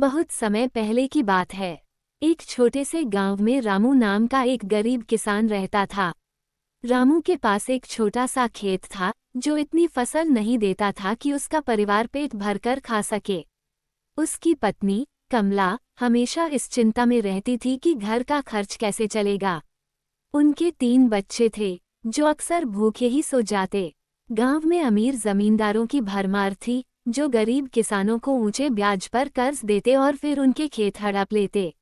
बहुत समय पहले की बात है। एक छोटे से गांव में रामू नाम का एक गरीब किसान रहता था। रामू के पास एक छोटा सा खेत था जो इतनी फसल नहीं देता था कि उसका परिवार पेट भरकर खा सके। उसकी पत्नी कमला हमेशा इस चिंता में रहती थी कि घर का खर्च कैसे चलेगा। उनके 3 बच्चे थे जो अक्सर भूखे ही सो जाते। गांव में अमीर जमींदारों की भरमार थी जो गरीब किसानों को ऊंचे ब्याज पर कर्ज देते और फिर उनके खेत हड़प लेते।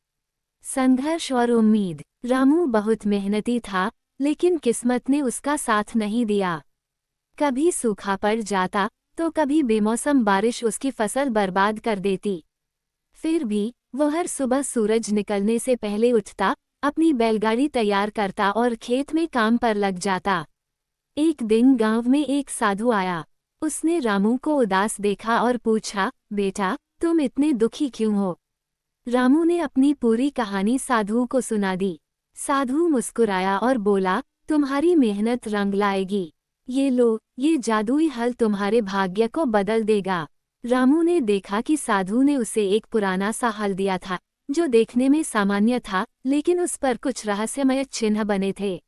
संघर्ष और उम्मीद। रामू बहुत मेहनती था, लेकिन किस्मत ने उसका साथ नहीं दिया। कभी सूखा पड़ जाता तो कभी बेमौसम बारिश उसकी फसल बर्बाद कर देती। फिर भी वह हर सुबह सूरज निकलने से पहले उठता, अपनी बैलगाड़ी तैयार करता और खेत में काम पर लग जाता। एक दिन गांव में एक साधु आया। उसने रामू को उदास देखा और पूछा, बेटा तुम इतने दुखी क्यों हो? रामू ने अपनी पूरी कहानी साधु को सुना दी। साधु मुस्कुराया और बोला, तुम्हारी मेहनत रंग लाएगी। ये लो, ये जादुई हल तुम्हारे भाग्य को बदल देगा। रामू ने देखा कि साधु ने उसे एक पुराना सा हल दिया था जो देखने में सामान्य था, लेकिन उस पर कुछ रहस्यमय चिन्ह बने थे।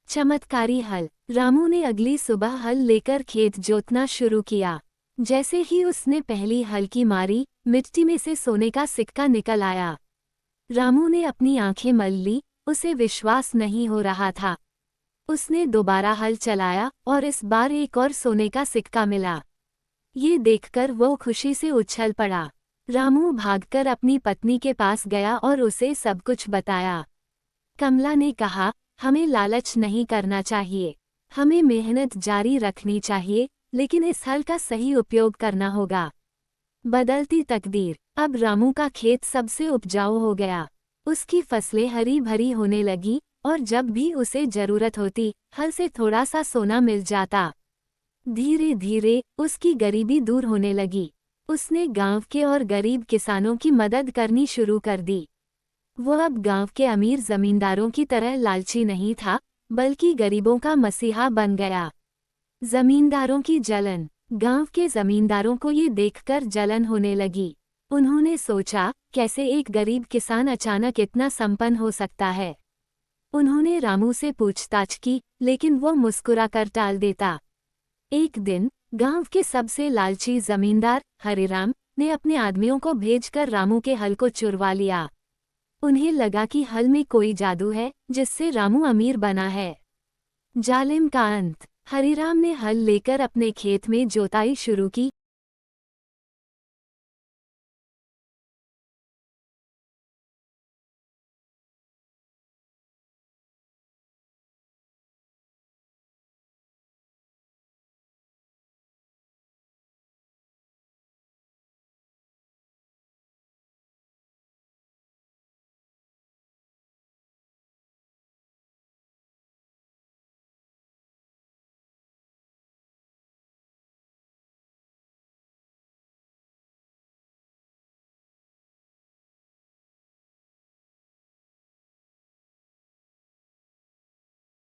चमत्कारी हल। रामू ने अगली सुबह हल लेकर खेत जोतना शुरू किया। जैसे ही उसने पहली हल्की मारी, मिट्टी में से सोने का सिक्का निकल आया। रामू ने अपनी आंखें मल ली, उसे विश्वास नहीं हो रहा था। उसने दोबारा हल चलाया और इस बार एक और सोने का सिक्का मिला। ये देखकर वो खुशी से उछल पड़ा। रामू भागकर अपनी पत्नी के पास गया और उसे सब कुछ बताया। कमला ने कहा, हमें लालच नहीं करना चाहिए, हमें मेहनत जारी रखनी चाहिए, लेकिन इस हल का सही उपयोग करना होगा। बदलती तकदीर। अब रामू का खेत सबसे उपजाऊ हो गया। उसकी फसलें हरी भरी होने लगी और जब भी उसे जरूरत होती, हल से थोड़ा सा सोना मिल जाता। धीरे धीरे उसकी गरीबी दूर होने लगी। उसने गांव के और गरीब किसानों की मदद करनी शुरू कर दी। वो अब गांव के अमीर जमींदारों की तरह लालची नहीं था, बल्कि गरीबों का मसीहा बन गया। जमींदारों की जलन। गांव के जमींदारों को ये देखकर जलन होने लगी। उन्होंने सोचा, कैसे एक गरीब किसान अचानक इतना संपन्न हो सकता है। उन्होंने रामू से पूछताछ की, लेकिन वो मुस्कुराकर टाल देता। एक दिन गांव के सबसे लालची जमींदार हरिराम ने अपने आदमियों को भेजकर रामू के हल को चुरवा लिया। उन्हें लगा कि हल में कोई जादू है जिससे रामू अमीर बना है। जालिम का अंत। हरिराम ने हल लेकर अपने खेत में जोताई शुरू की,